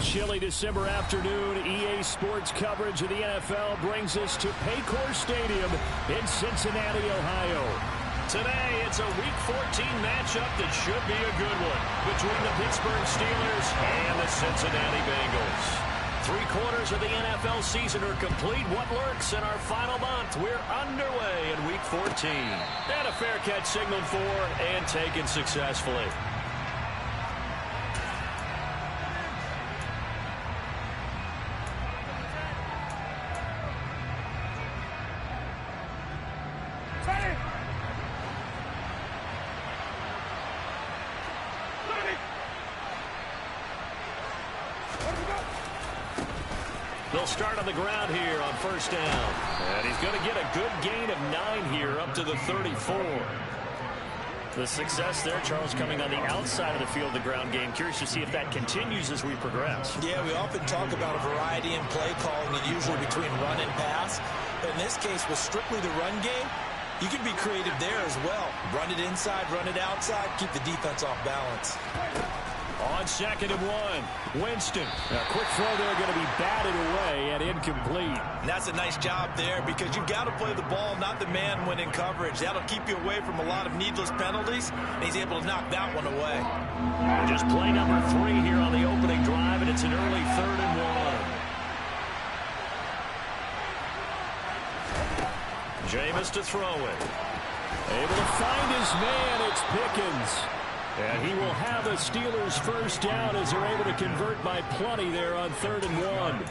chilly December afternoon, EA Sports coverage of the NFL brings us to Paycor Stadium in Cincinnati, Ohio. Today, it's a Week 14 matchup that should be a good one between the Pittsburgh Steelers and the Cincinnati Bengals. 3/4 of the NFL season are complete. What lurks in our final month? We're underway in Week 14. And a fair catch signaled for and taken successfully. They'll start on the ground here on first down. And he's going to get a good gain of 9 here up to the 34. The success there, Charles, coming on the outside of the field, the ground game. Curious to see if that continues as we progress. Yeah, we often talk about a variety in play calling, and usually between run and pass. But in this case, with strictly the run game, you can be creative there as well. Run it inside, run it outside, keep the defense off balance. On 2nd and 1, Winston. A quick throw there going to be batted away and incomplete. And that's a nice job there because you've got to play the ball, not the man when in coverage. That'll keep you away from a lot of needless penalties, and he's able to knock that one away. Just play number 3 here on the opening drive, and it's an early 3rd and 1. Jameis to throw it. Able to find his man. It's Pickens. And he will have the Steelers first down as they're able to convert by plenty there on 3rd and 1.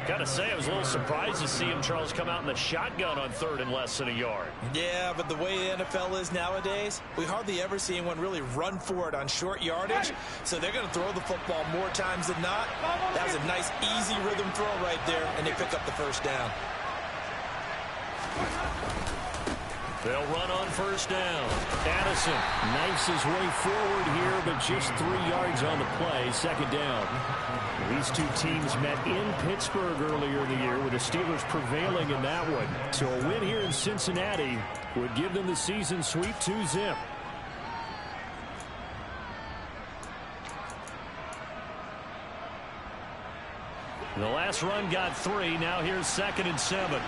Gotta say, I was a little surprised to see him, Charles, come out in the shotgun on 3rd and less than a yard. Yeah, but the way the NFL is nowadays, we hardly ever see anyone really run for it on short yardage. So they're going to throw the football more times than not. That was a nice, easy rhythm throw right there, and they pick up the first down. They'll run on first down. Addison knifes his way forward here, but just 3 yards on the play. 2nd down. These two teams met in Pittsburgh earlier in the year, with the Steelers prevailing in that one. So a win here in Cincinnati would give them the season sweep 2-zip. The last run got 3. Now here's 2nd and 7.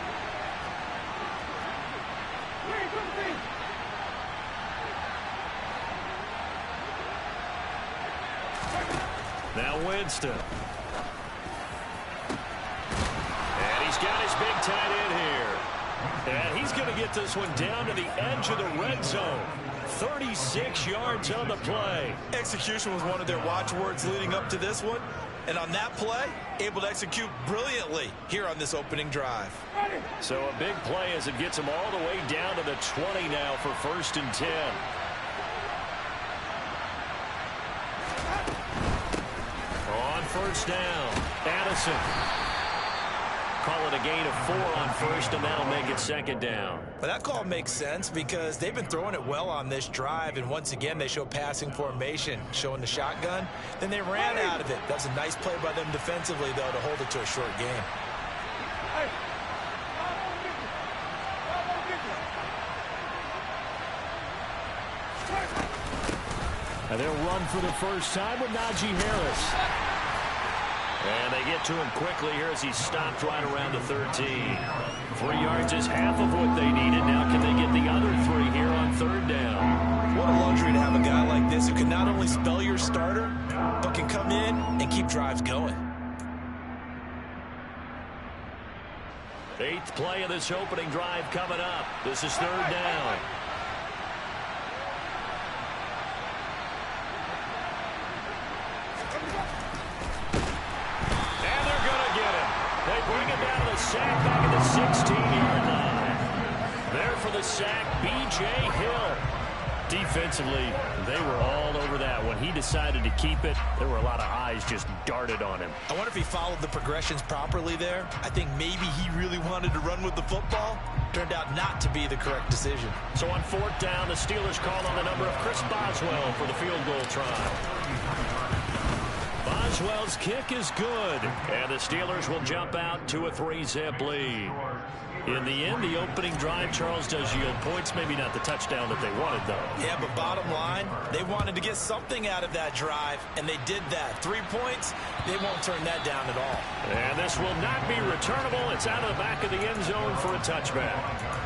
Now Winston. And he's got his big tight end here. And he's going to get this one down to the edge of the red zone. 36 yards on the play. Execution was one of their watchwords leading up to this one. And on that play, able to execute brilliantly here on this opening drive. So a big play as it gets him all the way down to the 20 now for 1st and 10. On first down, Addison. Call it a gain of 4 on 1st, and that'll make it 2nd down. But that call makes sense because they've been throwing it well on this drive, and once again they show passing formation, showing the shotgun. Then they ran out of it. That was a nice play by them defensively, though, to hold it to a short game. And they'll run for the first time with Najee Harris. And they get to him quickly here as he's stopped right around the 13. 3 yards is half of what they needed. Now can they get the other 3 here on 3rd down? What a luxury to have a guy like this who can not only spell your starter, but can come in and keep drives going. 8th play of this opening drive coming up. This is 3rd down. Bring it down to the sack back at the 16-yard line. There for the sack, B.J. Hill. Defensively, they were all over that. When he decided to keep it, there were a lot of eyes just darted on him. I wonder if he followed the progressions properly there. I think maybe he really wanted to run with the football. Turned out not to be the correct decision. So on 4th down, the Steelers call on the number of Chris Boswell for the field goal try. Boswell's kick is good. And the Steelers will jump out to a 3-zip lead. In the end, the opening drive, Charles, does yield points. Maybe not the touchdown that they wanted, though. Yeah, but bottom line, they wanted to get something out of that drive, and they did that. 3 points, they won't turn that down at all. And this will not be returnable. It's out of the back of the end zone for a touchback.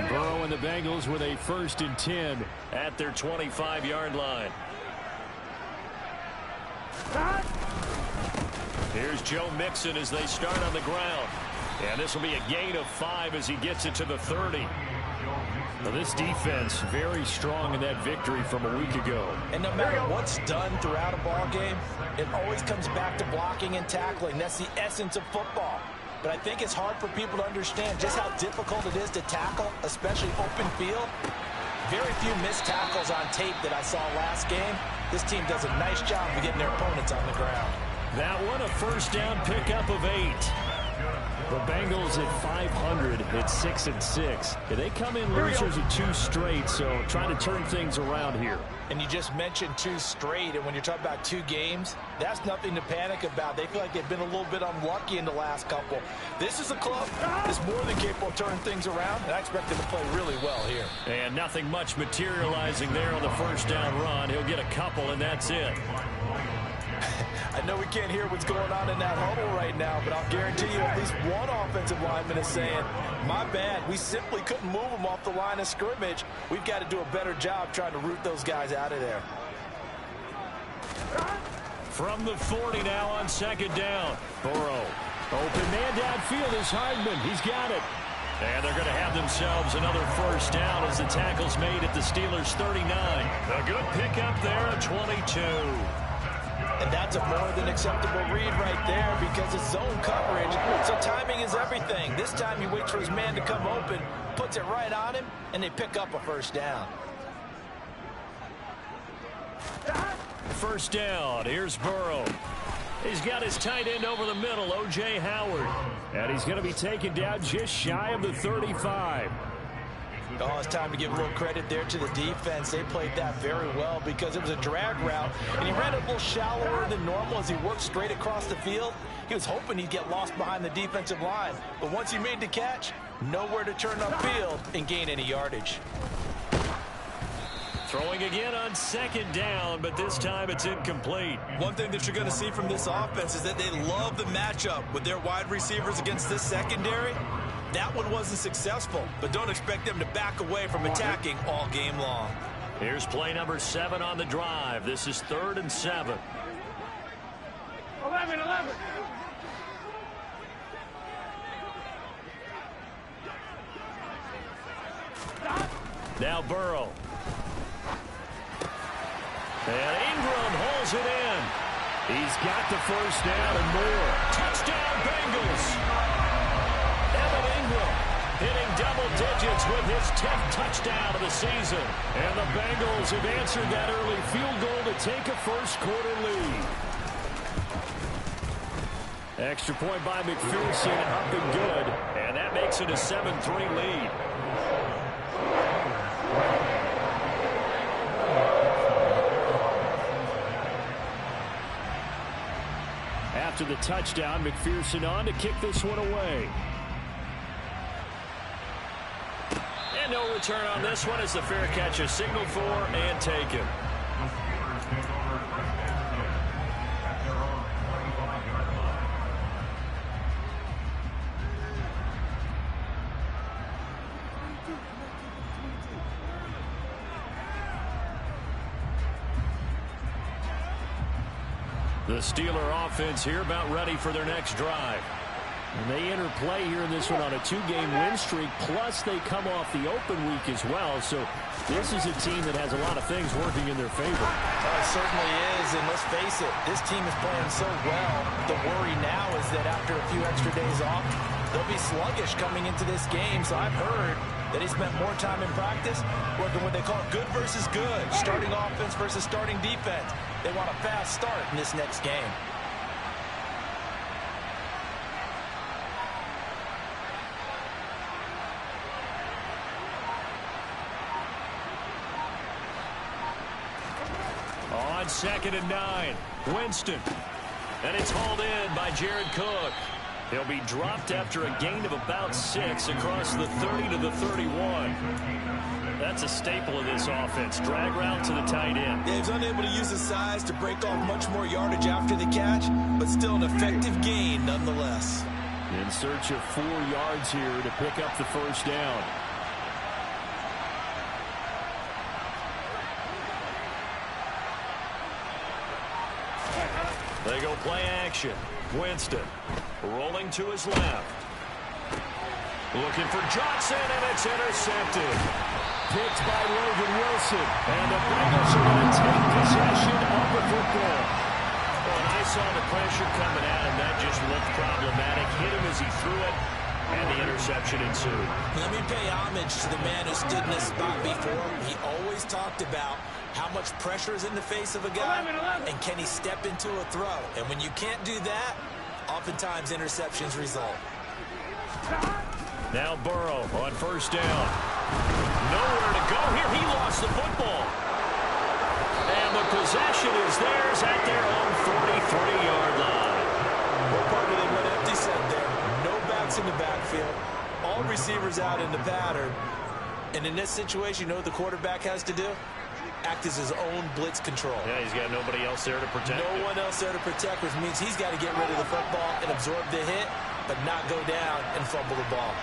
Burrow and the Bengals with a 1st and 10 at their 25-yard line. Here's Joe Mixon as they start on the ground. And this will be a gain of 5 as he gets it to the 30. Now this defense very strong in that victory from a week ago. And no matter what's done throughout a ball game, it always comes back to blocking and tackling. That's the essence of football. But I think it's hard for people to understand just how difficult it is to tackle, especially open field. Very few missed tackles on tape that I saw last game. This team does a nice job of getting their opponents on the ground. That one, a 1st down pickup of 8. The Bengals at 500 at 6-6. They come in losers of 2 straight, so trying to turn things around here. And you just mentioned 2 straight, and when you're talking about 2 games, that's nothing to panic about. They feel like they've been a little bit unlucky in the last couple. This is a club that's more than capable of turning things around, and I expect them to play really well here. And nothing much materializing there on the 1st down run. He'll get a couple, and that's it. I know we can't hear what's going on in that huddle right now, but I'll guarantee you at least one offensive lineman is saying, my bad, we simply couldn't move them off the line of scrimmage. We've got to do a better job trying to root those guys out of there. From the 40 now on 2nd down. Burrow. Open man downfield is Hardman. He's got it. And they're going to have themselves another 1st down as the tackle's made at the Steelers' 39. A good pickup there at 22. And that's a more than acceptable read right there because it's zone coverage. So timing is everything. This time he waits for his man to come open, puts it right on him, and they pick up a 1st down. 1st down. Here's Burrow. He's got his tight end over the middle, O.J. Howard. And he's going to be taken down just shy of the 35. Oh, it's time to give a little credit there to the defense. They played that very well because it was a drag route, and he ran a little shallower than normal as he worked straight across the field. He was hoping he'd get lost behind the defensive line, but once he made the catch, nowhere to turn upfield and gain any yardage. Throwing again on 2nd down, but this time it's incomplete. One thing that you're going to see from this offense is that they love the matchup with their wide receivers against this secondary. That one wasn't successful, but don't expect them to back away from attacking all game long. Here's play number 7 on the drive. This is 3rd and 7. 11. Now Burrow. And Ingram holds it in. He's got the 1st down and more. Touchdown Bengals. Hitting double digits with his 10th touchdown of the season. And the Bengals have answered that early field goal to take a 1st quarter lead. Extra point by McPherson, up and good. And that makes it a 7-3 lead. After the touchdown, McPherson on to kick this one away. No return on this one as the fair catch is signaled for and taken. The Steeler offense here about ready for their next drive. And they enter play here in this one on a 2-game win streak, plus they come off the open week as well. So this is a team that has a lot of things working in their favor. It certainly is, and let's face it, this team is playing so well. The worry now is that after a few extra days off, they'll be sluggish coming into this game. So I've heard that he spent more time in practice working what they call good versus good, starting offense versus starting defense. They want a fast start in this next game. on 2nd and 9. Winston. And it's hauled in by Jared Cook. He'll be dropped after a gain of about 6 across the 30 to the 31. That's a staple of this offense. Drag route to the tight end. Yeah, he's unable to use his size to break off much more yardage after the catch, but still an effective gain nonetheless. In search of 4 yards here to pick up the first down. They go play action. Winston rolling to his left. Looking for Johnson, and it's intercepted. Picked by Logan Wilson. And the Bengals are going to take possession of the football. When I saw the pressure coming at him, that just looked problematic. Hit him as he threw it, and the interception ensued. Let me pay homage to the man who stood in this spot before. He always talked about how much pressure is in the face of a guy, and can he step into a throw. And when you can't do that, oftentimes interceptions result. Now Burrow on first down. Nowhere to go here. He lost the football. And the possession is theirs at their own 43-yard line. Well, partner, they went empty set there. No backs in the backfield. All receivers out in the pattern. And in this situation, you know what the quarterback has to do? Act as his own blitz control. Yeah, he's got nobody else there to protect. No one else there to protect, which means he's got to get rid of the football and absorb the hit, but not go down and fumble the ball.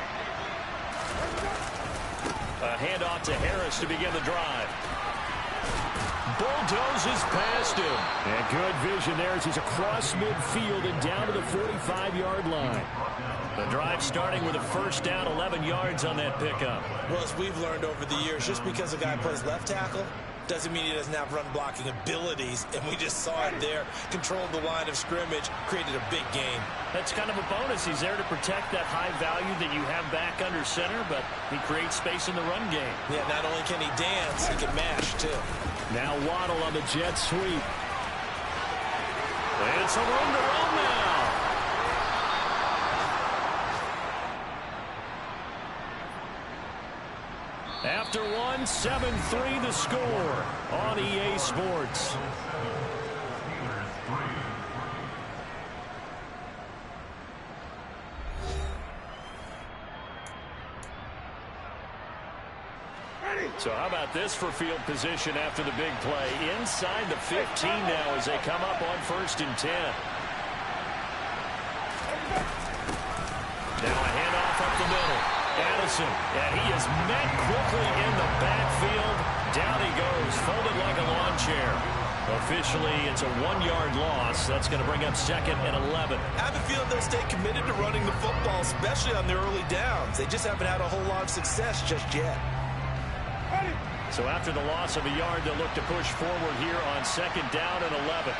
A handoff to Harris to begin the drive. Bulldozes past him. And good vision there as he's across midfield and down to the 45-yard line. The drive starting with a first down, 11 yards on that pickup. Well, as we've learned over the years, just because a guy plays left tackle doesn't mean he doesn't have run-blocking abilities, and we just saw it there. Controlled the line of scrimmage, created a big gain. That's kind of a bonus. He's there to protect that high value that you have back under center, but he creates space in the run game. Yeah, not only can he dance, he can mash, too. Now Waddle on the jet sweep. And some room to run now. After one, 7-3 the score on EA Sports. So how about this for field position after the big play? Inside the 15 now as they come up on 1st and 10. Now a handoff up the middle. Addison, and he is met quickly in the backfield. Down he goes, folded like a lawn chair. Officially, it's a 1-yard loss. That's going to bring up 2nd and 11. Avvocatoturin, they'll stay committed to running the football, especially on their early downs. They just haven't had a whole lot of success just yet. So after the loss of a yard, they'll look to push forward here on 2nd down and 11.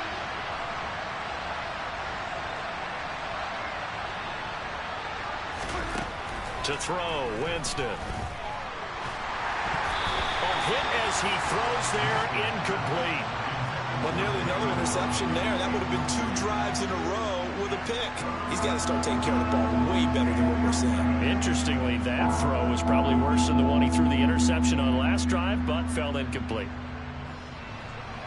To throw, Winston. A hit as he throws there, incomplete. Well, nearly another interception there. That would have been 2 drives in a row with a pick. He's got to start taking care of the ball way better than what we're seeing. Interestingly, that throw was probably worse than the one he threw the interception on last drive, but fell incomplete.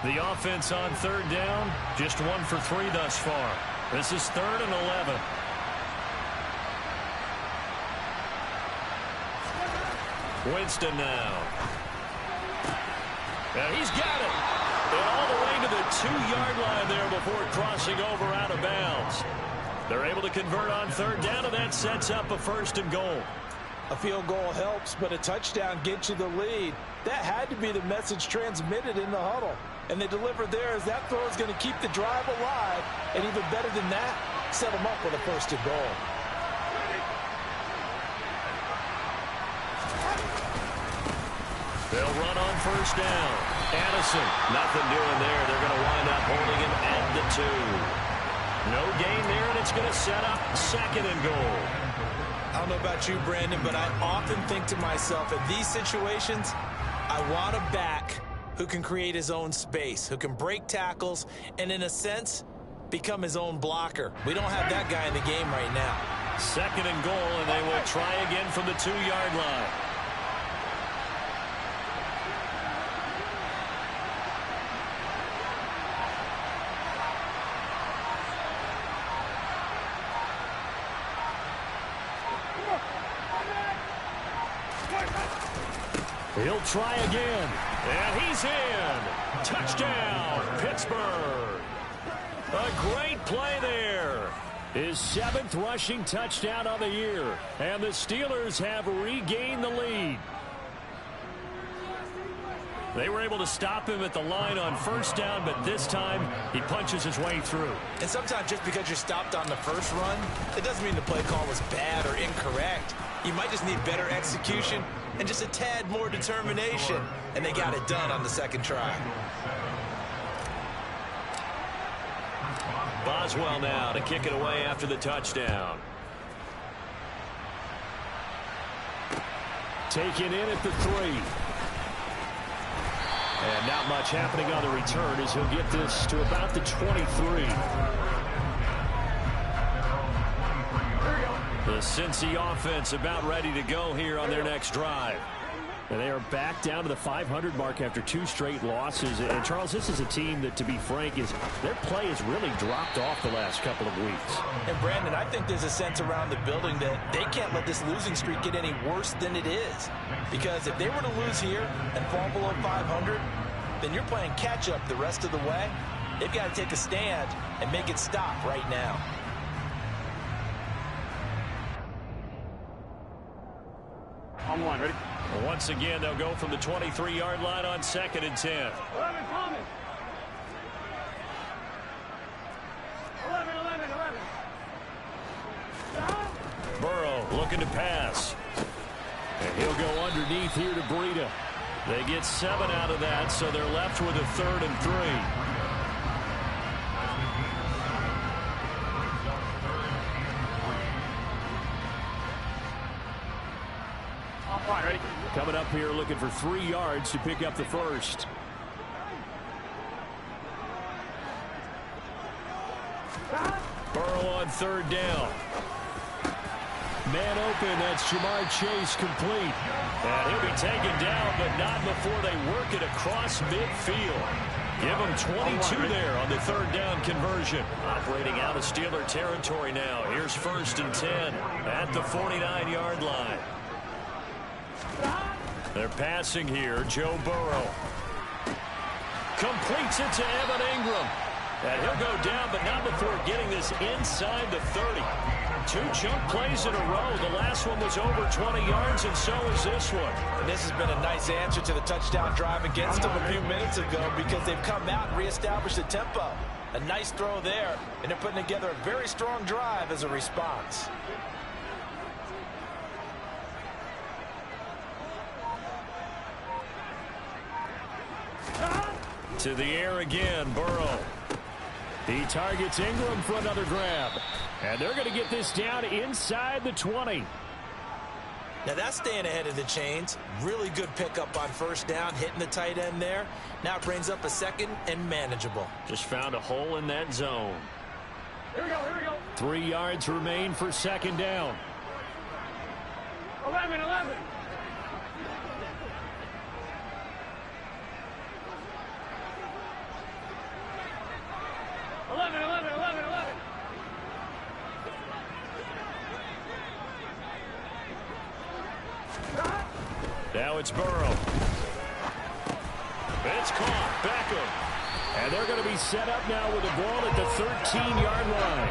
The offense on 3rd down, just 1 for 3 thus far. This is 3rd and 11. Winston now. And he's got it. And all the way to the 2-yard line there before crossing over out of bounds. They're able to convert on 3rd down, and that sets up a 1st and goal. A field goal helps, but a touchdown gets you the lead. That had to be the message transmitted in the huddle. And they delivered there as that throw is going to keep the drive alive. And even better than that, set them up with a 1st and goal. They'll run on 1st down. Addison, nothing doing there. They're going to wind up holding him at the 2. No gain there, and it's going to set up 2nd and goal. I don't know about you, Brandon, but I often think to myself, in these situations, I want a back who can create his own space, who can break tackles, and in a sense, become his own blocker. We don't have that guy in the game right now. 2nd and goal, and they will try again from the 2-yard line. He'll try again. And he's in. Touchdown, Pittsburgh. A great play there. His 7th rushing touchdown on the year. And the Steelers have regained the lead. They were able to stop him at the line on first down, but this time he punches his way through. And sometimes just because you're stopped on the first run, it doesn't mean the play call was bad or incorrect. You might just need better execution and just a tad more determination. And they got it done on the second try. Boswell now to kick it away after the touchdown. Taken in at the 3. And not much happening on the return as he'll get this to about the 23. The Cincy offense about ready to go here on their next drive. And they are back down to the 500 mark after 2 straight losses. And, Charles, this is a team that, to be frank, their play has really dropped off the last couple of weeks. And, Brandon, I think there's a sense around the building that they can't let this losing streak get any worse than it is. Because if they were to lose here and fall below 500, then you're playing catch-up the rest of the way. They've got to take a stand and make it stop right now. On 1, ready? Once again, they'll go from the 23-yard line on 2nd and 10. 11, Thomas. 11. Burrow looking to pass. And he'll go underneath here to Breida. They get 7 out of that, so they're left with a 3rd and 3. Ready? Coming up here looking for 3 yards to pick up the first. Burrow on 3rd down. Man open, that's Jamar Chase complete. And he'll be taken down, but not before they work it across midfield. Give him 22 there on the 3rd down conversion. Operating out of Steeler territory now. Here's 1st and 10 at the 49-yard line. They're passing here. Joe Burrow completes it to Evan Ingram. And he'll go down, but not before getting this inside the 30. 2 chunk plays in a row. The last one was over 20 yards, and so is this one. And this has been a nice answer to the touchdown drive against them a few minutes ago because they've come out and reestablished the tempo. A nice throw there, and they're putting together a very strong drive as a response. To the air again, Burrow. He targets Ingram for another grab. And they're going to get this down inside the 20. Now that's staying ahead of the chains. Really good pickup on first down, hitting the tight end there. Now it brings up a 2nd and manageable. Just found a hole in that zone. Here we go. 3 yards remain for 2nd down. 11. Now it's Burrow. It's caught. Beckham. And they're going to be set up now with the ball at the 13-yard line.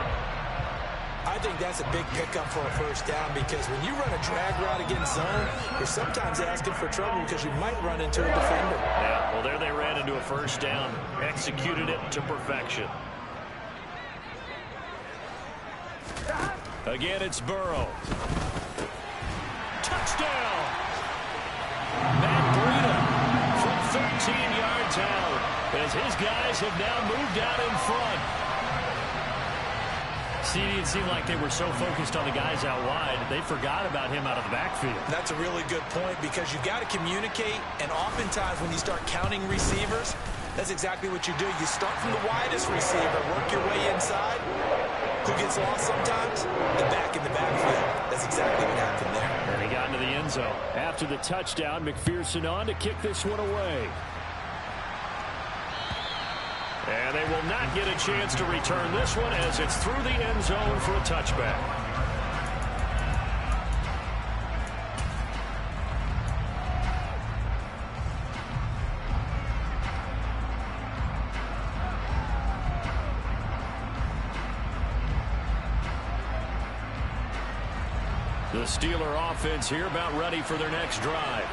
I think that's a big pickup for a first down because when you run a drag route against zone, you're sometimes asking for trouble because you might run into a defender. Yeah, well, there they ran into a first down. Executed it to perfection. Again, it's Burrow. Touchdown! Matt Breida from 13 yards out as his guys have now moved out in front. CD, it seemed like they were so focused on the guys out wide, they forgot about him out of the backfield. That's a really good point because you got to communicate, and oftentimes when you start counting receivers, that's exactly what you do. You start from the widest receiver, work your way inside. Who gets lost sometimes? The back in the backfield. That's exactly what happened there. And he got into the end zone. After the touchdown, McPherson on to kick this one away. And they will not get a chance to return this one as it's through the end zone for a touchback. The Steeler offense here about ready for their next drive.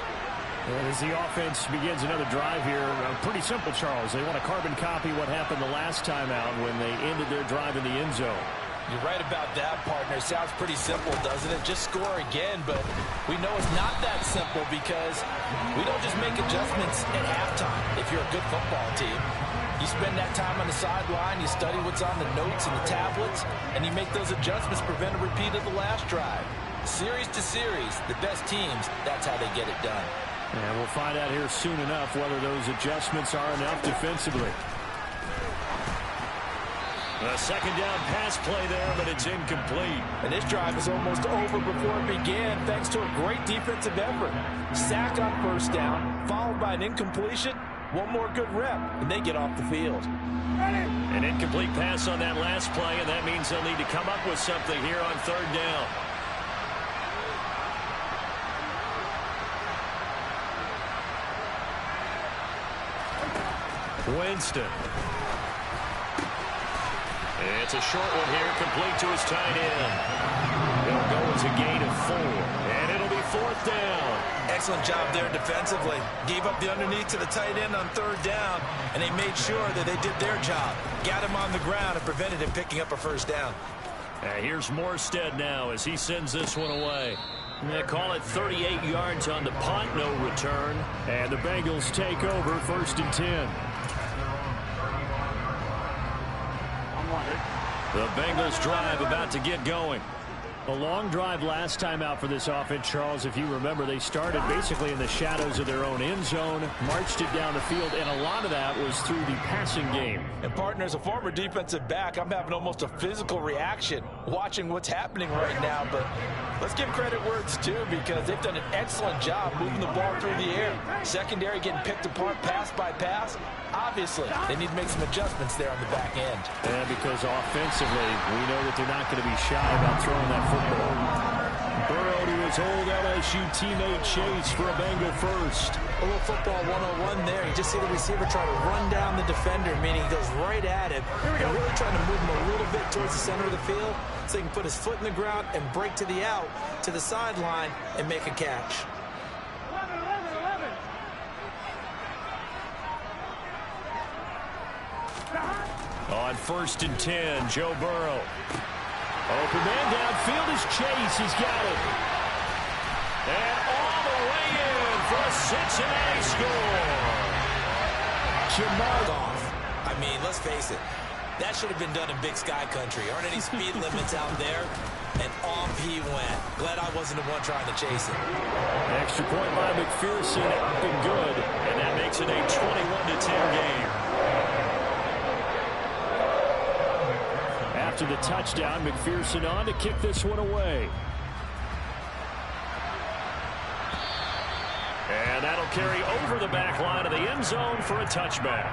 As the offense begins another drive here, pretty simple, Charles. They want to carbon copy what happened the last time out when they ended their drive in the end zone. You're right about that, partner. Sounds pretty simple, doesn't it? Just score again, but we know it's not that simple because we don't just make adjustments at halftime if you're a good football team. You spend that time on the sideline, you study what's on the notes and the tablets, and you make those adjustments to prevent a repeat of the last drive. Series to series, the best teams, that's how they get it done. And we'll find out here soon enough whether those adjustments are enough defensively. A second down pass play there, but it's incomplete. And this drive is almost over before it began thanks to a great defensive effort. Sack on first down, followed by an incompletion. One more good rep, and they get off the field. An incomplete pass on that last play, and that means they'll need to come up with something here on third down. Winston. It's a short one here, complete to his tight end. It'll go as a gain of 4, and it'll be fourth down. Excellent job there defensively. Gave up the underneath to the tight end on third down, and they made sure that they did their job. Got him on the ground and prevented him picking up a first down. Here's Morstead now as he sends this one away. They call it 38 yards on the punt, no return. And the Bengals take over 1st and 10. The Bengals drive about to get going. A long drive last time out for this offense, Charles. If you remember, they started basically in the shadows of their own end zone, marched it down the field, and a lot of that was through the passing game. And, partner, as a former defensive back, I'm having almost a physical reaction watching what's happening right now. But let's give credit where it's due because they've done an excellent job moving the ball through the air. Secondary getting picked apart pass by pass. Obviously, they need to make some adjustments there on the back end. And because offensively, we know that they're not going to be shy about throwing that football. Burrow to his old LSU teammate Chase for a Bengal first. A little football 101 there. You just see the receiver try to run down the defender, meaning he goes right at him. And really trying to move him a little bit towards the center of the field so he can put his foot in the ground and break to the out, to the sideline, and make a catch. On 1st and 10, Joe Burrow. Open man downfield is Chase. He's got it. And all the way in for a Cincinnati score. Jamar off. I mean, let's face it. That should have been done in Big Sky country. Aren't any speed limits out there? And off he went. Glad I wasn't the one trying to chase it. Extra point by McPherson. Up and good. And that makes it a 21-10 game. After the touchdown, McPherson on to kick this one away. And that'll carry over the back line of the end zone for a touchback.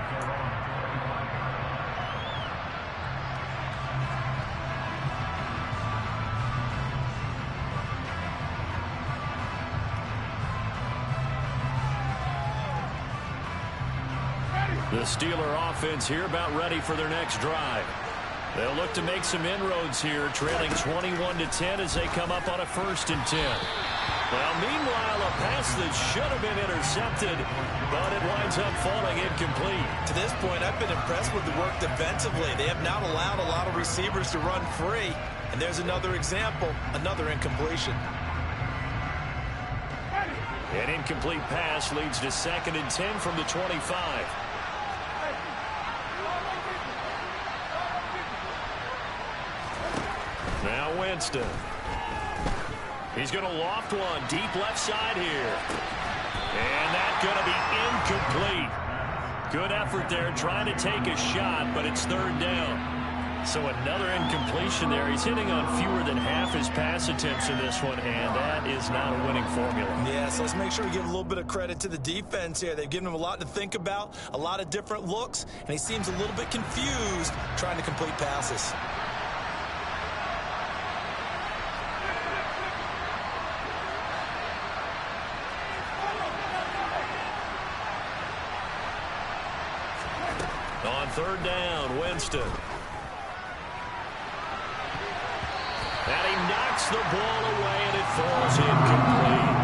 The Steeler offense here about ready for their next drive. They'll look to make some inroads here, trailing 21-10 as they come up on a 1st and 10. Well, meanwhile, a pass that should have been intercepted, but it winds up falling incomplete. To this point, I've been impressed with the work defensively. They have not allowed a lot of receivers to run free. And there's another example, another incompletion. An incomplete pass leads to 2nd and 10 from the 25. Now Winston. He's going to loft one deep left side here. And that's going to be incomplete. Good effort there trying to take a shot, but it's 3rd down. So another incompletion there. He's hitting on fewer than half his pass attempts in this one, and that is not a winning formula. Yes, let's make sure we give a little bit of credit to the defense here. They've given him a lot to think about, a lot of different looks, and he seems a little bit confused trying to complete passes. On 3rd down, Winston. And he knocks the ball away, and it falls incomplete.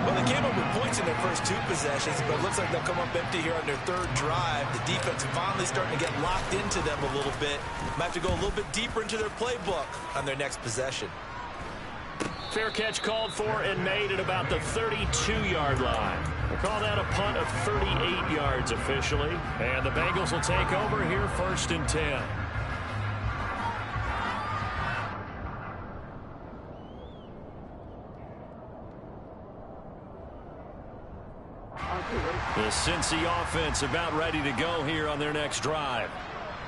Well, they came up with points in their first 2 possessions, but it looks like they'll come up empty here on their 3rd drive. The defense finally starting to get locked into them a little bit. Might have to go a little bit deeper into their playbook on their next possession. Fair catch called for and made at about the 32-yard line. We'll call that a punt of 38 yards officially. And the Bengals will take over here 1st and 10. The Cincy offense about ready to go here on their next drive.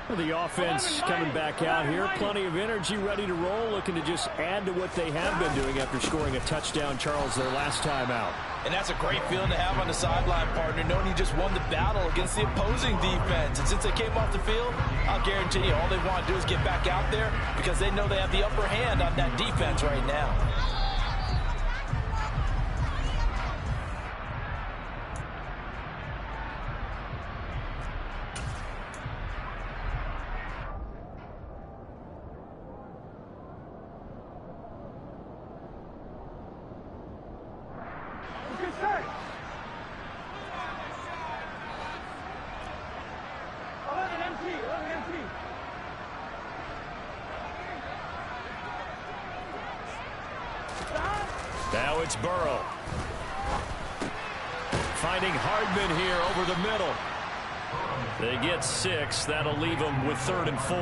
The offense coming back out here. Plenty of energy, ready to roll, looking to just add to what they have been doing after scoring a touchdown, Charles, their last time out. And that's a great feeling to have on the sideline, partner, knowing you just won the battle against the opposing defense. And since they came off the field, I'll guarantee you all they want to do is get back out there because they know they have the upper hand on that defense right now. Now it's Burrow. Finding Hardman here over the middle. They get 6. That'll leave them with 3rd and 4.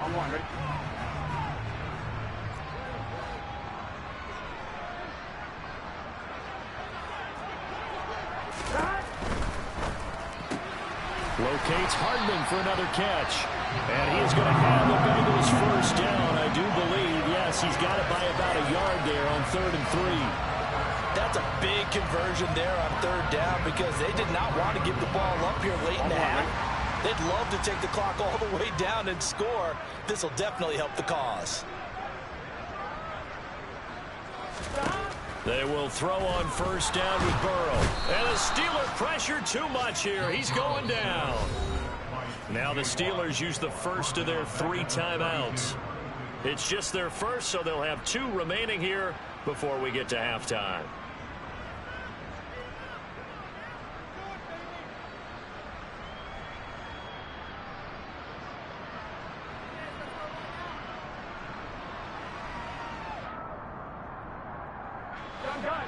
On 1, ready? Locates Hardman for another catch. And he is going to have the Bengals 1st down, I do believe. Yes, he's got it by about a yard there on 3rd and 3. That's a big conversion there on 3rd down because they did not want to give the ball up here late in the half. They'd love to take the clock all the way down and score. This will definitely help the cause. They will throw on 1st down with Burrow. And the Steelers pressure too much here. He's going down. Now the Steelers use the first of their 3 timeouts. It's just their first, so they'll have 2 remaining here before we get to halftime.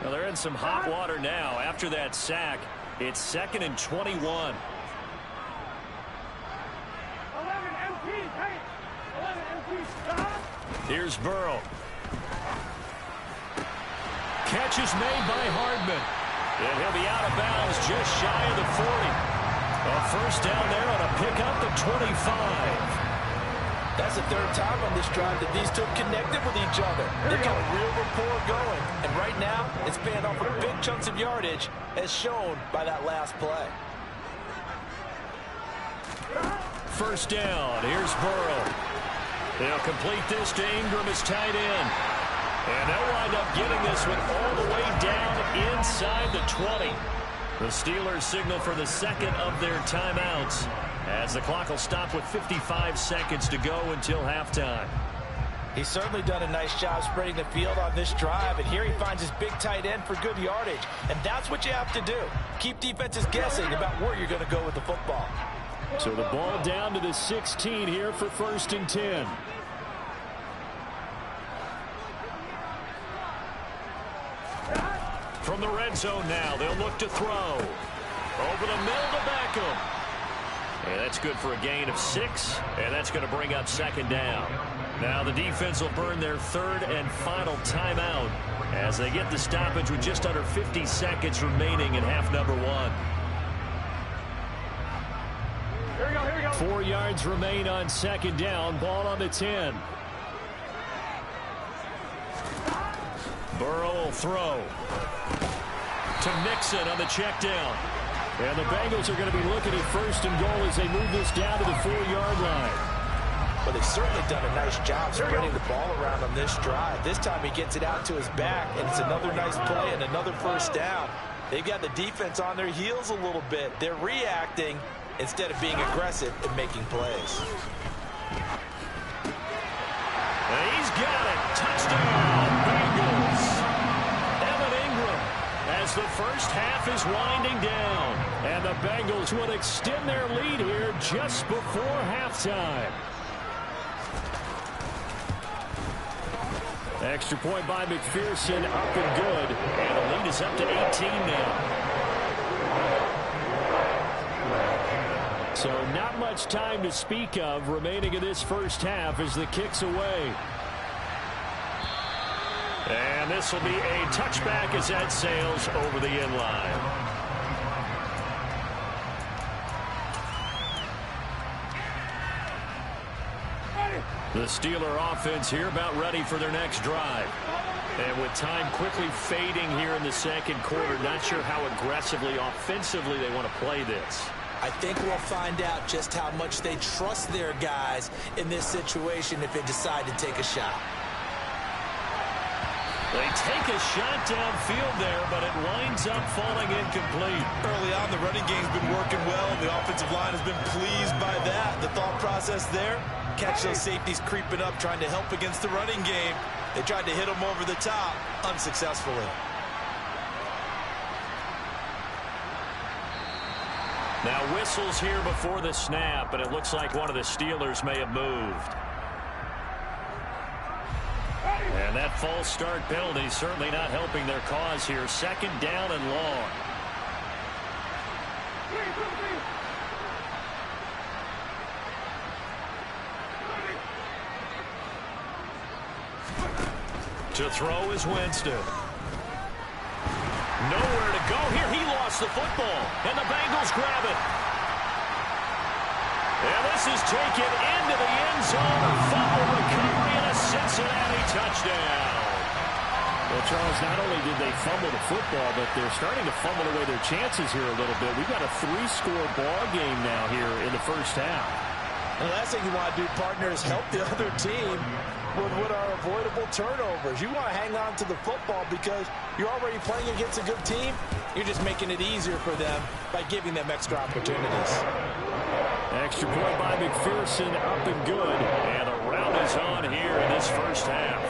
Well, they're in some hot water now. After that sack, it's 2nd and 21. 11 MP, hey! 11 MP, stop! Here's Burrow. Catch is made by Hardman. And he'll be out of bounds just shy of the 40. A 1st down there on a pickup at 25. That's the 3rd time on this drive that these 2 connected with each other. They've got a real rapport going. And right now, it's paying off with big chunks of yardage, as shown by that last play. 1st down. Here's Burrow. They'll complete this to Ingram as tight end. And they'll wind up getting this one all the way down inside the 20. The Steelers signal for the 2nd of their timeouts, as the clock will stop with 55 seconds to go until halftime. He's certainly done a nice job spreading the field on this drive, and here he finds his big tight end for good yardage. And that's what you have to do. Keep defenses guessing about where you're going to go with the football. So the ball down to the 16 here for 1st and 10. From the red zone now, they'll look to throw. Over the middle to Beckham. And that's good for a gain of 6, and that's going to bring up 2nd down. Now the defense will burn their 3rd and final timeout as they get the stoppage with just under 50 seconds remaining in half number 1. Here we go, here we go. 4 yards remain on 2nd down. Ball on the 10. Burrow will throw to Nixon on the check down. And the Bengals are going to be looking at 1st and goal as they move this down to the 4-yard line. Well, they've certainly done a nice job spreading the ball around on this drive. This time he gets it out to his back, and it's another nice play and another 1st down. They've got the defense on their heels a little bit. They're reacting instead of being aggressive and making plays. And he's got it. Touchdown, Bengals. Evan Ingram as the first half is winding down. And the Bengals will extend their lead here just before halftime. Extra point by McPherson, up and good. And the lead is up to 18 now. So not much time to speak of remaining in this first half as the kick's away. And this will be a touchback as that sails over the end line. The Steeler offense here about ready for their next drive. And with time quickly fading here in the second quarter, not sure how aggressively, offensively they want to play this. I think we'll find out just how much they trust their guys in this situation if they decide to take a shot. They take a shot downfield there, but it winds up falling incomplete. Early on, the running game's been working well. The offensive line has been pleased by that. The thought process there, catch those safeties creeping up, trying to help against the running game. They tried to hit them over the top, unsuccessfully. Now whistles here before the snap, and it looks like one of the Steelers may have moved. And that false start penalty certainly not helping their cause here. Second down and long. To throw is Winston. Nowhere to go here. He lost the football, and the Bengals grab it. And this is taken into the end zone. A fumble recovery and a Cincinnati touchdown. Well, Charles, not only did they fumble the football, but they're starting to fumble away their chances here a little bit. We've got a 3-score ball game now here in the first half. The last thing you want to do, partner, is help the other team with what are avoidable turnovers. You want to hang on to the football because you're already playing against a good team. You're just making it easier for them by giving them extra opportunities. Extra point by McPherson, up and good. And a round is on here in this first half.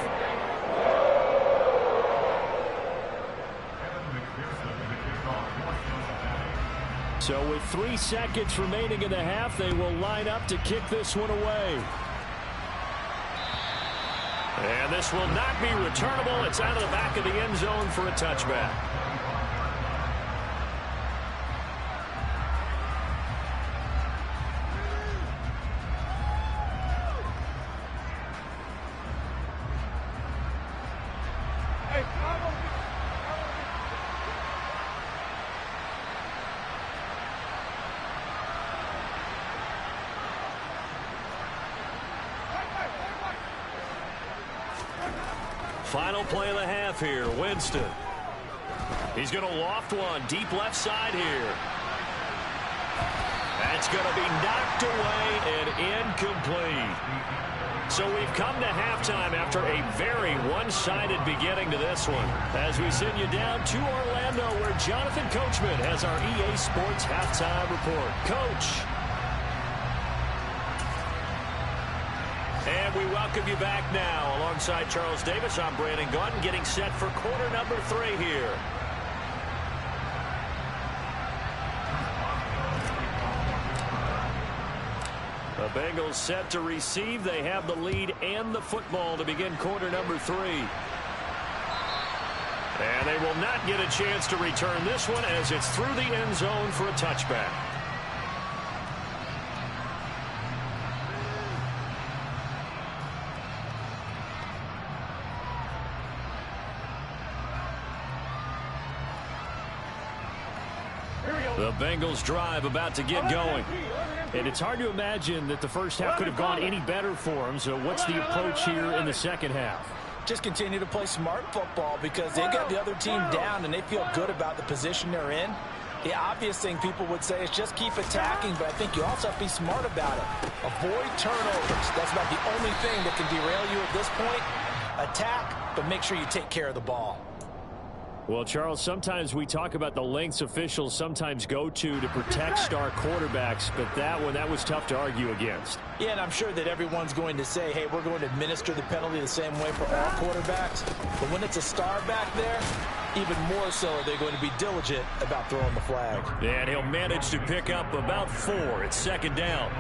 So with 3 seconds remaining in the half, they will line up to kick this one away. And this will not be returnable. It's out of the back of the end zone for a touchback. Final play of the half here, Winston. He's going to loft one, deep left side here. That's going to be knocked away and incomplete. So we've come to halftime after a very one-sided beginning to this one. As we send you down to Orlando, where Jonathan Coachman has our EA Sports halftime report. Coach. And we welcome you back now. Alongside Charles Davis, I'm Brandon Gaudin, getting set for quarter number 3 here. The Bengals set to receive. They have the lead and the football to begin quarter number 3. And they will not get a chance to return this one as it's through the end zone for a touchback. The Bengals drive about to get going. And it's hard to imagine that the first half could have gone any better for them. So what's the approach here in the second half? Just continue to play smart football because they've got the other team down and they feel good about the position they're in. The obvious thing people would say is just keep attacking, but I think you also have to be smart about it. Avoid turnovers. That's about the only thing that can derail you at this point. Attack, but make sure you take care of the ball. Well, Charles, sometimes we talk about the lengths officials sometimes go to protect star quarterbacks, but that was tough to argue against. Yeah, and I'm sure that everyone's going to say, hey, we're going to administer the penalty the same way for all quarterbacks. But when it's a star back there, even more so are they going to be diligent about throwing the flag. And he'll manage to pick up about 4. It's second down.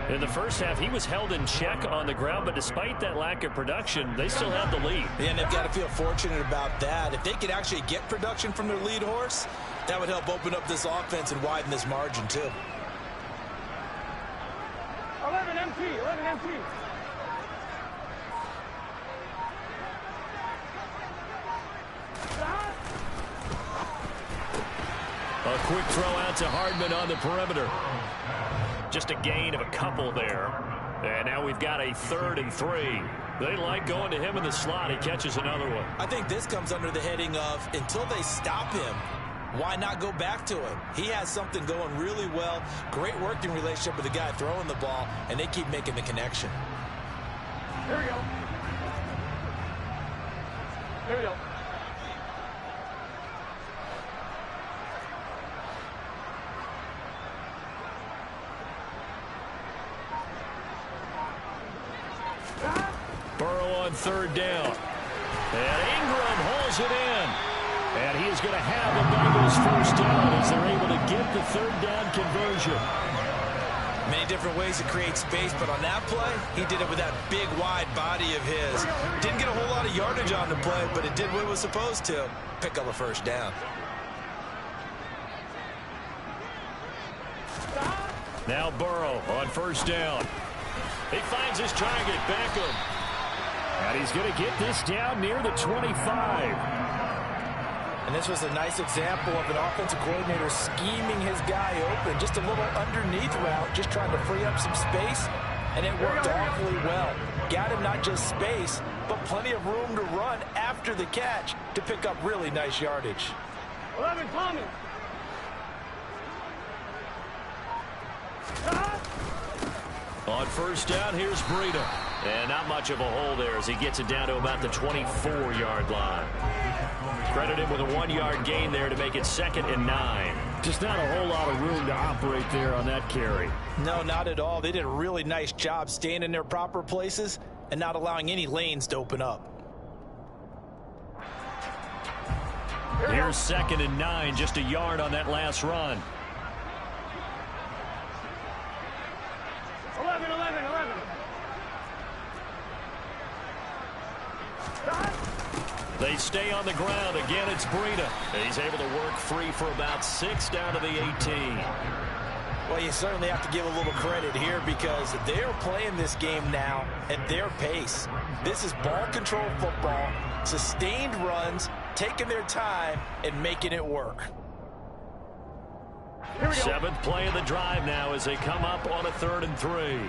In the first half, he was held in check on the ground, but despite that lack of production, they still have the lead. Yeah, and they've got to feel fortunate about that. If they could actually get production from their lead horse, that would help open up this offense and widen this margin, too. 11 MT, 11 MT. A quick throw out to Hardman on the perimeter. Just a gain of a couple there. And now we've got a 3rd and 3. They like going to him in the slot. He catches another one. I think this comes under the heading of until they stop him, why not go back to him? He has something going really well. Great working relationship with the guy throwing the ball, and they keep making the connection. Here we go. Here we go. Burrow on 3rd down. And Ingram hauls it in. And he is going to have the Bengals 1st down as they're able to get the 3rd down conversion. Many different ways to create space, but on that play, he did it with that big, wide body of his. Didn't get a whole lot of yardage on the play, but it did what it was supposed to. Pick up a 1st down. Now Burrow on 1st down. He finds his target, Beckham. And he's going to get this down near the 25. And this was a nice example of an offensive coordinator scheming his guy open. Just a little underneath route, just trying to free up some space. And it worked awfully well. Got him not just space, but plenty of room to run after the catch to pick up really nice yardage. 11 Tommy. On 1st down, here's Breida. And not much of a hole there as he gets it down to about the 24-yard line. Credit him with a 1-yard gain there to make it 2nd and 9. Just not a whole lot of room to operate there on that carry. No, not at all. They did a really nice job staying in their proper places and not allowing any lanes to open up. Here's 2nd and 9, just a yard on that last run. 11, 11, 11. They stay on the ground. Again, it's Breida. He's able to work free for about 6 down to the 18. Well, you certainly have to give a little credit here because they're playing this game now at their pace. This is ball control football, sustained runs, taking their time, and making it work. 7th play of the drive now as they come up on a 3rd and 3.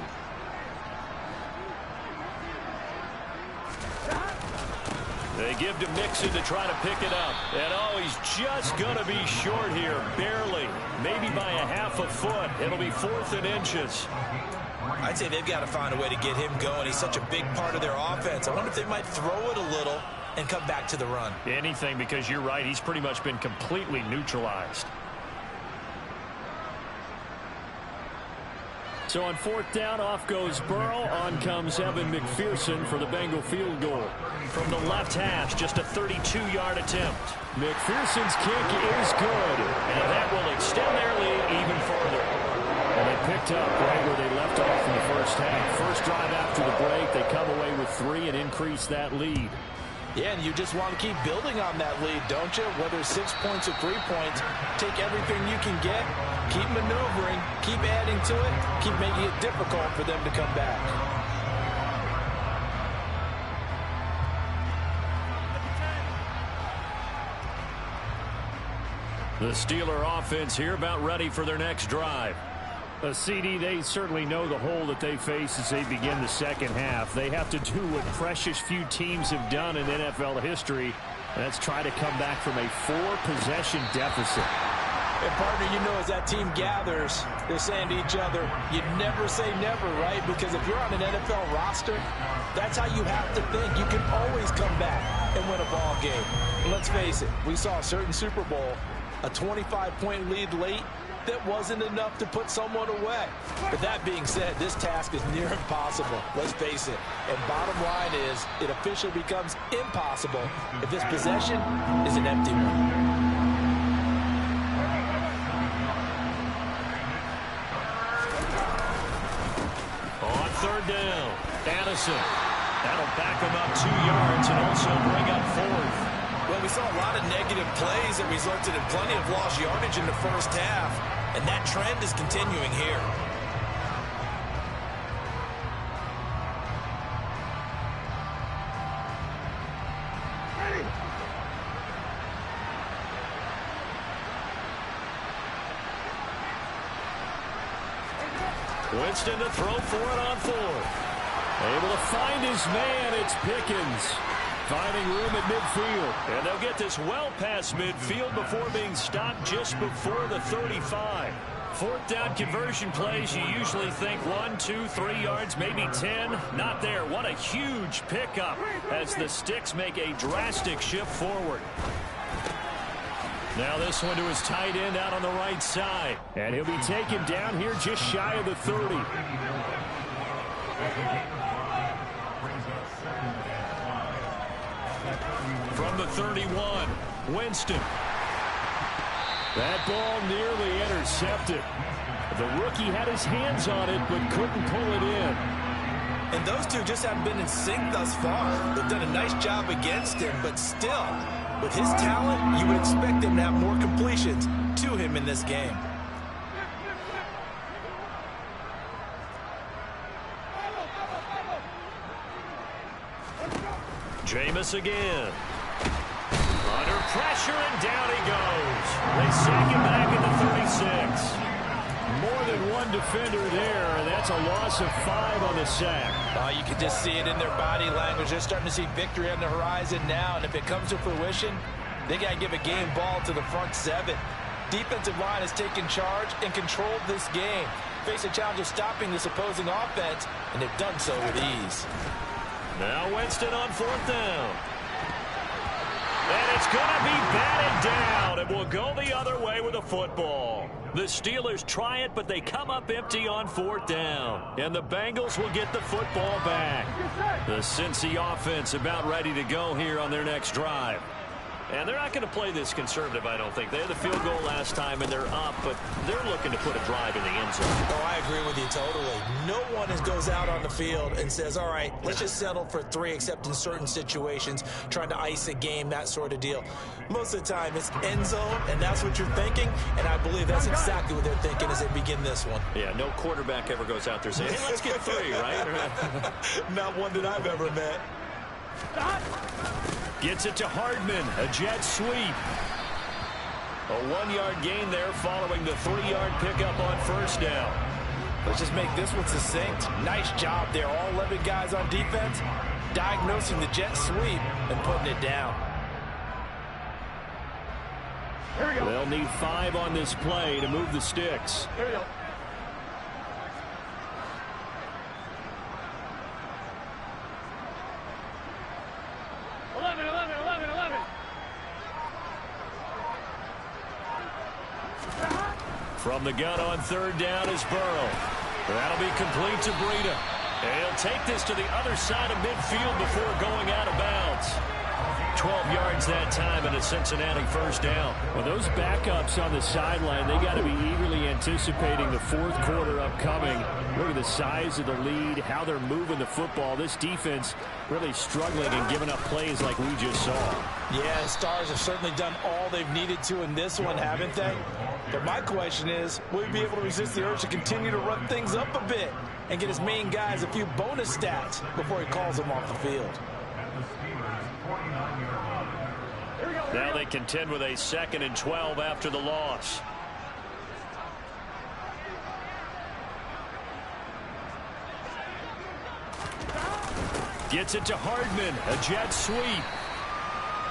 They give to Mixon to try to pick it up. And, oh, he's just going to be short here, barely. Maybe by a half a foot. It'll be 4th and inches. I'd say they've got to find a way to get him going. He's such a big part of their offense. I wonder if they might throw it a little and come back to the run. Anything, because you're right. He's pretty much been completely neutralized. So on 4th down, off goes Burrow. On comes Evan McPherson for the Bengal field goal. From the left hash, just a 32-yard attempt. McPherson's kick is good, and that will extend their lead even further. And they picked up right where they left off in the first half. First drive after the break, they come away with 3 and increase that lead. Yeah, and you just want to keep building on that lead, don't you? Whether it's 6 points or 3 points, take everything you can get, keep maneuvering, keep adding to it, keep making it difficult for them to come back. The Steeler offense here about ready for their next drive. CD, they certainly know the hole that they face as they begin the second half. They have to do what precious few teams have done in NFL history. That's try to come back from a 4-possession deficit. And partner, you know, as that team gathers, they're saying to each other, you never say never, right? Because if you're on an NFL roster, that's how you have to think. You can always come back and win a ball game. And let's face it, we saw a certain Super Bowl, a 25-point lead late, that wasn't enough to put someone away. But that being said, this task is near impossible. Let's face it. And bottom line is, it officially becomes impossible if this possession is an empty one. On third down, Addison. That'll back him up 2 yards and also bring up fourth. Well, we saw a lot of negative plays that resulted in plenty of lost yardage in the first half, and that trend is continuing here. Winston to throw for it on fourth. Able to find his man. It's Pickens. Finding room at midfield. And they'll get this well past midfield before being stopped just before the 35. Fourth down conversion plays, you usually think 1, 2, 3 yards, maybe 10. Not there. What a huge pickup as the Sticks make a drastic shift forward. Now this one to his tight end out on the right side. And he'll be taken down here just shy of the 30. From the 31, Winston. That ball nearly intercepted. The rookie had his hands on it but couldn't pull it in. And those two just haven't been in sync thus far. They've done a nice job against him, but still, with his talent, you would expect him to have more completions to him in this game. Jameis again. Under pressure, and down he goes. They sack him back at the 36. More than one defender there, and that's a loss of 5 on the sack. You can just see it in their body language. They're starting to see victory on the horizon now, and if it comes to fruition, they got to give a game ball to the front 7. Defensive line has taken charge and controlled this game. Face a challenge of stopping this opposing offense, and they've done so with ease. Now Winston on fourth down. And it's going to be batted down. It will go the other way with the football. The Steelers try it, but they come up empty on fourth down. And the Bengals will get the football back. The Cincy offense about ready to go here on their next drive. And they're not going to play this conservative, I don't think. They had the field goal last time, and they're up, but they're looking to put a drive in the end zone. Oh, I agree with you totally. No one goes out on the field and says, all right, let's just settle for 3, except in certain situations, trying to ice a game, that sort of deal. Most of the time, it's end zone, and that's what you're thinking, and I believe that's exactly what they're thinking as they begin this one. Yeah, no quarterback ever goes out there saying, hey, let's get 3, right? Not one that I've ever met. Gets it to Hardman, a jet sweep. A 1-yard gain there following the 3-yard pickup on first down. Let's just make this one succinct. Nice job there. All 11 guys on defense diagnosing the jet sweep and putting it down. Here we go. They'll need 5 on this play to move the Sticks. Here we go. From the gun on third down is Burrow. That'll be complete to Breida. And he'll take this to the other side of midfield before going out of bounds. 12 yards that time and a Cincinnati first down. Well, those backups on the sideline, they got to be eagerly anticipating the fourth quarter upcoming. Look at the size of the lead, how they're moving the football. This defense really struggling and giving up plays like we just saw. Yeah, Stars have certainly done all they've needed to in this one, haven't they? But my question is, will he be able to resist the urge to continue to run things up a bit and get his main guys a few bonus stats before he calls them off the field? Now they contend with a 2nd and 12 after the loss. Gets it to Hardman, a jet sweep.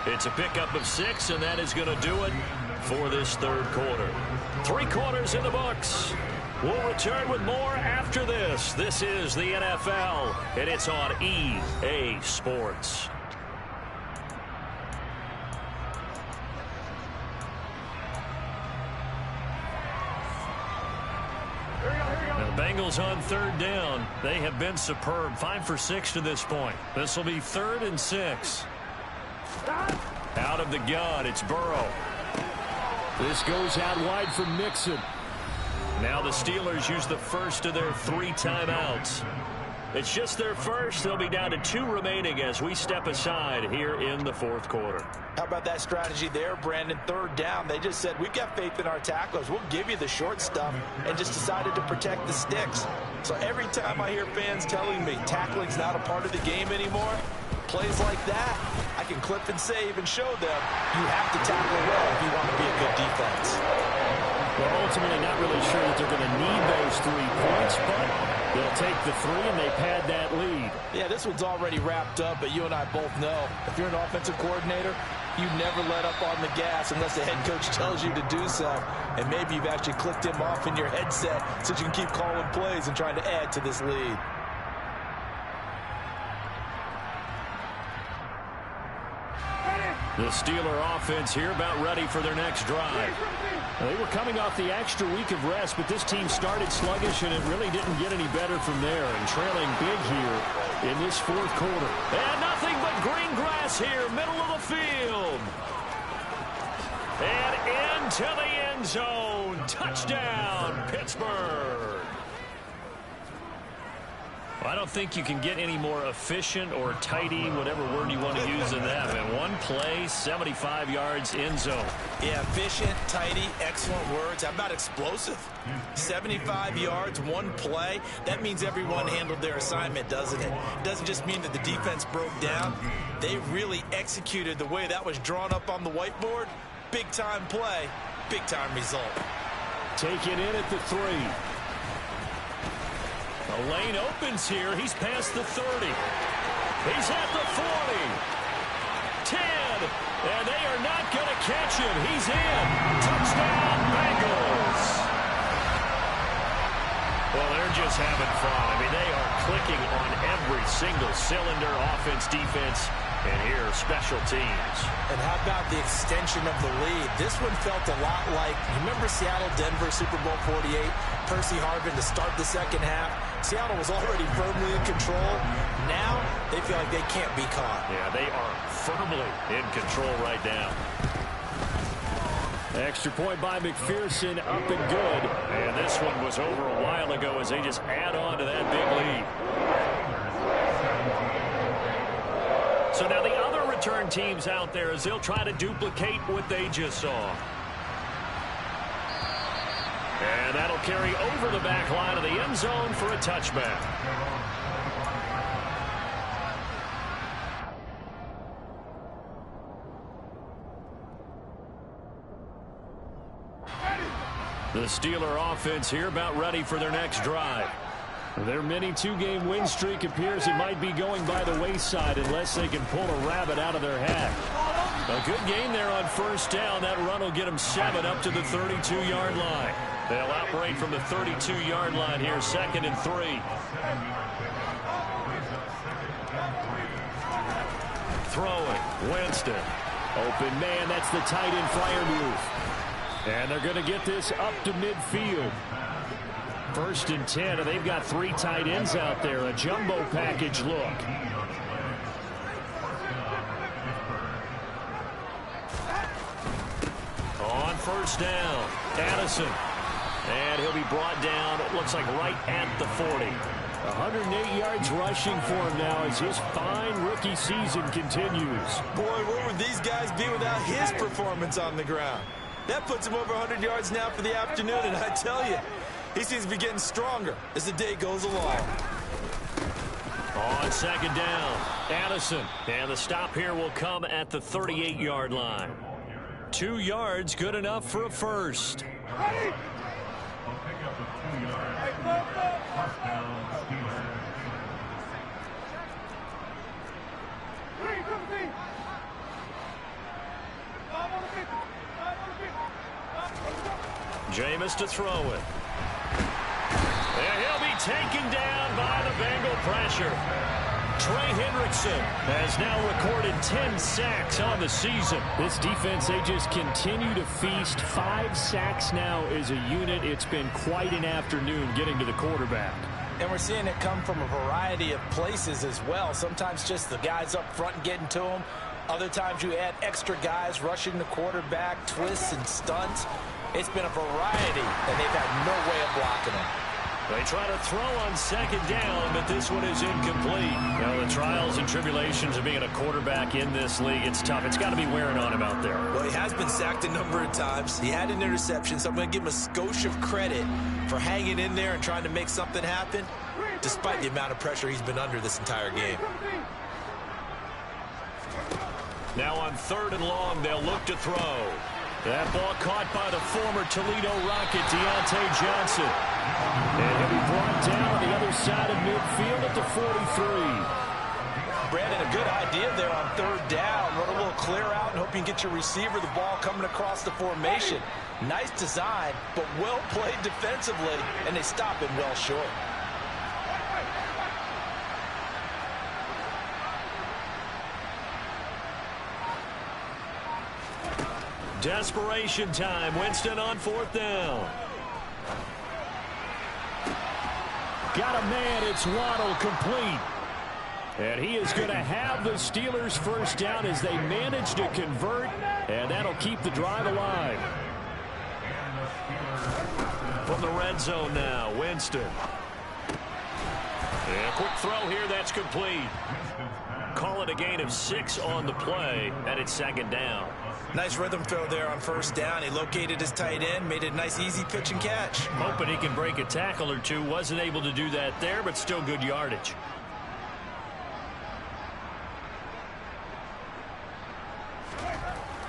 It's a pickup of 6, and that is going to do it for this third quarter. 3 quarters in the books. We'll return with more after this. This is the NFL, and it's on EA Sports. Now the Bengals on 3rd down. They have been superb. 5 for 6 to this point. This will be 3rd and 6. Out of the gun, it's Burrow. This goes out wide for Mixon. Now the Steelers use the first of their 3 timeouts. It's just their first. They'll be down to 2 remaining as we step aside here in the 4th quarter. How about that strategy there, Brandon? 3rd down. They just said, we've got faith in our tacklers. We'll give you the short stuff, and just decided to protect the sticks. So every time I hear fans telling me tackling's not a part of the game anymore, plays like that, I can clip and save and show them you have to tackle well if you want to be a good defense. Well, ultimately not really sure that they're going to need those 3 points, but they'll take the 3 and they pad that lead. Yeah, this one's already wrapped up, but you and I both know if you're an offensive coordinator, you never let up on the gas unless the head coach tells you to do so. And maybe you've actually clicked him off in your headset so you can keep calling plays and trying to add to this lead. The Steeler offense here about ready for their next drive. They were coming off the extra week of rest, but this team started sluggish, and it really didn't get any better from there. And trailing big here in this 4th quarter. And nothing but green grass here, middle of the field. And into the end zone. Touchdown, Pittsburgh. I don't think you can get any more efficient or tidy, whatever word you want to use in that. And 1 play, 75 yards, end zone. Yeah, efficient, tidy, excellent words. How about explosive? 75 yards, 1 play. That means everyone handled their assignment, doesn't it? It doesn't just mean that the defense broke down. They really executed the way that was drawn up on the whiteboard. Big-time play, big-time result. Taken in at the 3. The lane opens here. He's past the 30. He's at the 40. 10. And they are not going to catch him. He's in. Touchdown, Bengals. Well, they're just having fun. I mean, they are clicking on every single cylinder, offense, defense, and here, special teams. And how about the extension of the lead? This one felt a lot like, you remember Seattle-Denver Super Bowl 48? Percy Harvin to start the 2nd half. Seattle was already firmly in control. Now, they feel like they can't be caught. Yeah, they are firmly in control right now. Extra point by McPherson, up and good. And this one was over a while ago as they just add on to that big lead. So now the other return teams out there as they'll try to duplicate what they just saw. And that'll carry over the back line of the end zone for a touchback. The Steeler offense here about ready for their next drive. Their mini 2-game win streak appears it might be going by the wayside unless they can pull a rabbit out of their hat. A good game there on 1st down. That run will get them 7 up to the 32-yard line. They'll operate from the 32-yard line here, 2nd and 3. Throwing, Winston. Open man, that's the tight end flyer move. And they're going to get this up to midfield. 1st and 10, and they've got 3 tight ends out there. A jumbo package look. On 1st down, Addison. And he'll be brought down, it looks like right at the 40. 108 yards rushing for him now as his fine rookie season continues. Boy, where would these guys be without his performance on the ground? That puts him over 100 yards now for the afternoon, and I tell you, he seems to be getting stronger as the day goes along. On 2nd down, Addison. And the stop here will come at the 38-yard line. 2 yards, good enough for a first. Jameis to throw it. And he'll be taken down by the Bengal pressure. Trey Hendrickson has now recorded 10 sacks on the season. This defense, they just continue to feast. 5 sacks now as a unit. It's been quite an afternoon getting to the quarterback. And we're seeing it come from a variety of places as well. Sometimes just the guys up front and getting to them. Other times you add extra guys rushing the quarterback, twists and stunts. It's been a variety, and they've had no way of blocking them. They try to throw on second down, but this one is incomplete. Now, the trials and tribulations of being a quarterback in this league, it's tough. It's got to be wearing on him out there. Well, he has been sacked a number of times. He had an interception, so I'm going to give him a skosh of credit for hanging in there and trying to make something happen, despite the amount of pressure he's been under this entire game. Now on 3rd and long, they'll look to throw. That ball caught by the former Toledo Rocket, Deontay Johnson. And he'll be brought down on the other side of midfield at the 43. Brandon, a good idea there on 3rd down. Run a little clear out and hope you can get your receiver the ball coming across the formation. Nice design, but well played defensively, and they stop him well short. Desperation time. Winston on 4th down. Got a man. It's Waddle, complete. And he is going to have the Steelers' first down as they manage to convert, and that'll keep the drive alive. From the red zone now, Winston. And a quick throw here. That's complete. Call it a gain of 6 on the play, and it's 2nd down. Nice rhythm throw there on 1st down. He located his tight end, made it a nice easy pitch and catch. Hoping he can break a tackle or two. Wasn't able to do that there, but still good yardage.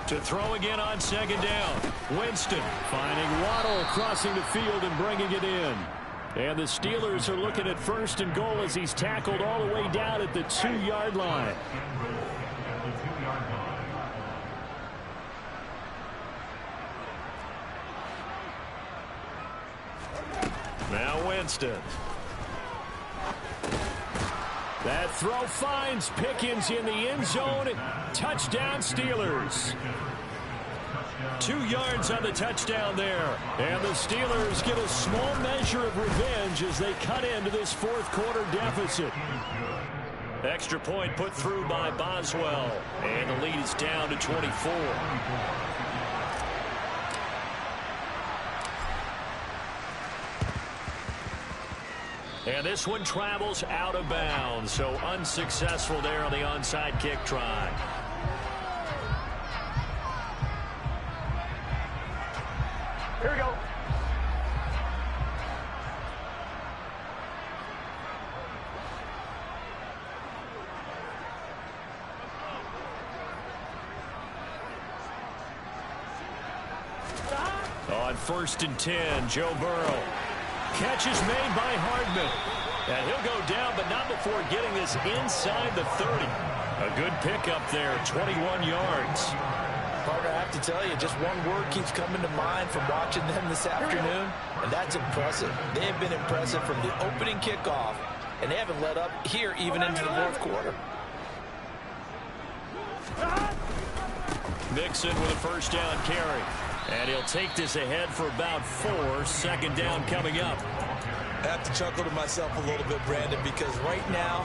To throw again on 2nd down. Winston finding Waddle crossing the field and bringing it in. And the Steelers are looking at 1st and goal as he's tackled all the way down at the 2-yard line. Now Winston. That throw finds Pickens in the end zone. Touchdown Steelers. 2 yards on the touchdown there. And the Steelers get a small measure of revenge as they cut into this 4th quarter deficit. Extra point put through by Boswell. And the lead is down to 24. And this one travels out of bounds, so unsuccessful there on the onside kick try. Here we go. On 1st and 10, Joe Burrow. Catch is made by Hardman. And he'll go down, but not before getting this inside the 30. A good pickup there, 21 yards. Partner, I have to tell you, just one word keeps coming to mind from watching them this afternoon, and that's impressive. They have been impressive from the opening kickoff, and they haven't let up here even into the 4th quarter. Mixon with a 1st down carry. And he'll take this ahead for about 4. 2nd down coming up. I have to chuckle to myself a little bit, Brandon, because right now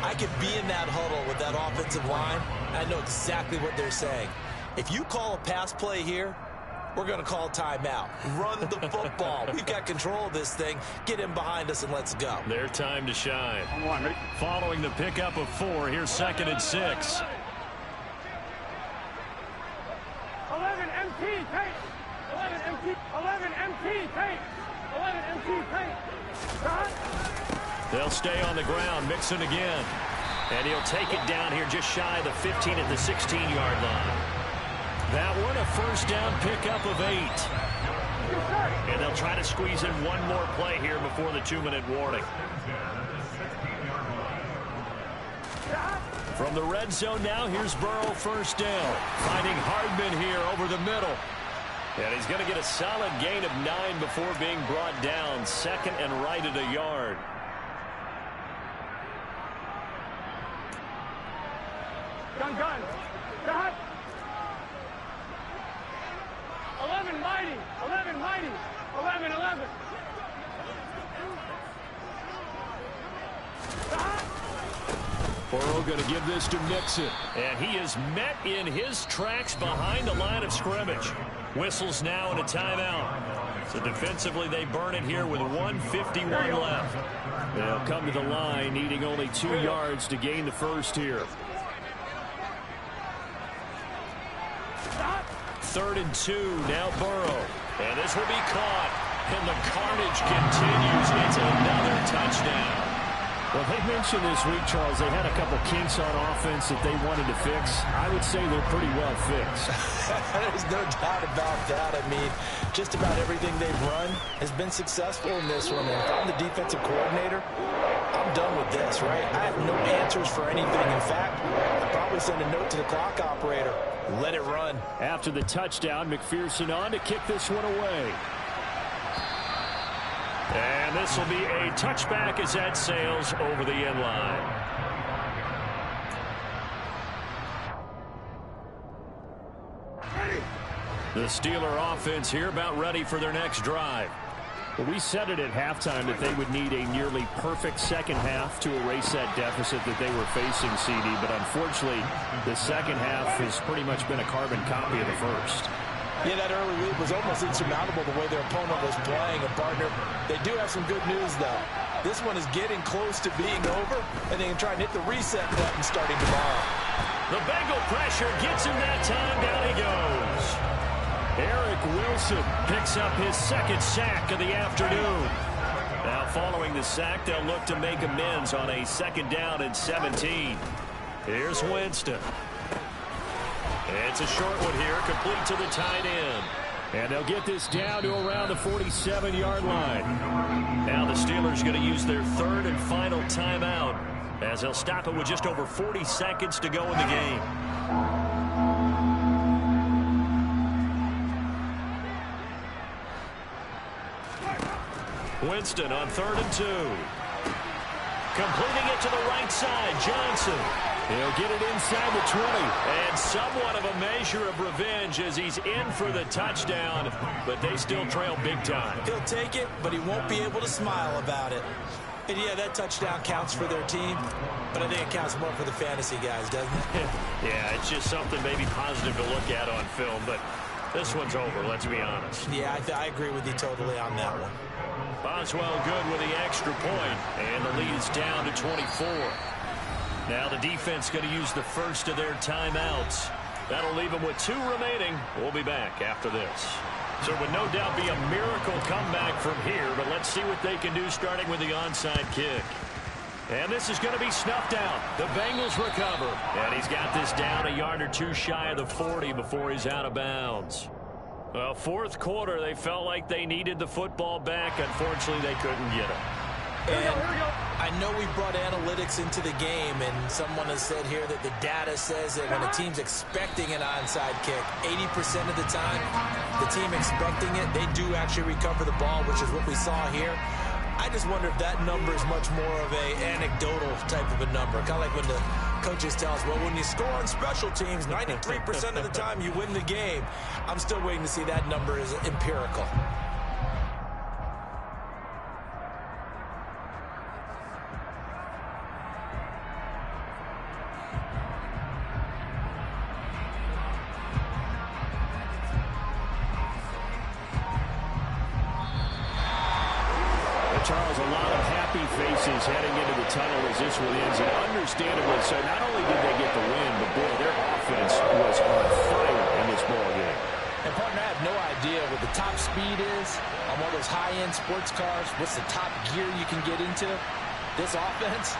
I could be in that huddle with that offensive line. I know exactly what they're saying. If you call a pass play here, we're going to call timeout. Run the football. We've got control of this thing. Get in behind us and let's go. Their time to shine. Following the pickup of 4, here's 2nd and 6. 11 MT paint. 11 MT. 11 MT paint. 11 MT paint. They'll stay on the ground. Mixon again. And he'll take it down here just shy of the 15 at the 16-yard line. That one a 1st down pickup of 8. And they'll try to squeeze in one more play here before the 2-minute warning. From the red zone now, here's Burrow 1st down. Finding Hardman here over the middle. And he's going to get a solid gain of 9 before being brought down. Second and right at a yard. Gun. Got. 11 mighty. 11. Burrow going to give this to Mixon. And he is met in his tracks behind the line of scrimmage. Whistles now and a timeout. So defensively they burn it here with 1:51 left. They'll come to the line needing only 2 yards to gain the first here. 3rd and 2, now Burrow. And this will be caught. And the carnage continues. It's another touchdown. Well, they mentioned this week, Charles, they had a couple kinks on offense that they wanted to fix. I would say they're pretty well fixed. There's no doubt about that. I mean, just about everything they've run has been successful in this one. And if I'm the defensive coordinator, I'm done with this, right? I have no answers for anything. In fact, I'd probably send a note to the clock operator. Let it run. After the touchdown, McPherson on to kick this one away. And this will be a touchback as that sails over the end line. The Steeler offense here about ready for their next drive. Well, we said it at halftime that they would need a nearly perfect second half to erase that deficit that they were facing, CD. But unfortunately, the second half has pretty much been a carbon copy of the first. Yeah, that early lead was almost insurmountable the way their opponent was playing. And, partner, they do have some good news, though. This one is getting close to being over, and they can try and hit the reset button starting tomorrow. The Bengal pressure gets him that time. Down he goes. Eric Wilson picks up his second sack of the afternoon. Now, following the sack, they'll look to make amends on a 2nd down and 17. Here's Winston. It's a short one here, complete to the tight end. And they'll get this down to around the 47-yard line. Now the Steelers going to use their 3rd and final timeout as they'll stop it with just over 40 seconds to go in the game. Winston on 3rd and 2. Completing it to the right side, Johnson. He'll get it inside the 20. And somewhat of a measure of revenge as he's in for the touchdown, but they still trail big time. He'll take it, but he won't be able to smile about it. And yeah, that touchdown counts for their team, but I think it counts more for the fantasy guys, doesn't it? Yeah, it's just something maybe positive to look at on film, but this one's over, let's be honest. Yeah, I agree with you totally on that one. Boswell good with the extra point, and the lead is down to 24. Now the defense going to use the first of their timeouts. That'll leave them with 2 remaining. We'll be back after this. So it would no doubt be a miracle comeback from here, but let's see what they can do starting with the onside kick. And this is going to be snuffed out. The Bengals recover. And he's got this down a yard or 2 shy of the 40 before he's out of bounds. Well, 4th quarter, they felt like they needed the football back. Unfortunately, they couldn't get it. And I know we brought analytics into the game, and someone has said here that the data says that when a team's expecting an onside kick, 80% of the time, the team expecting it, they do actually recover the ball, which is what we saw here. I just wonder if that number is much more of a anecdotal type of a number. Kind of like when the coaches tell us, well, when you score on special teams, 93% of the time you win the game. I'm still waiting to see that number is empirical. Charles, a lot of happy faces heading into the tunnel as this one ends, and understandably so. Not only did they get the win, but boy, their offense was on fire in this ball game. And partner, I have no idea what the top speed is on one of those high-end sports cars. What's the top gear you can get into? This offense,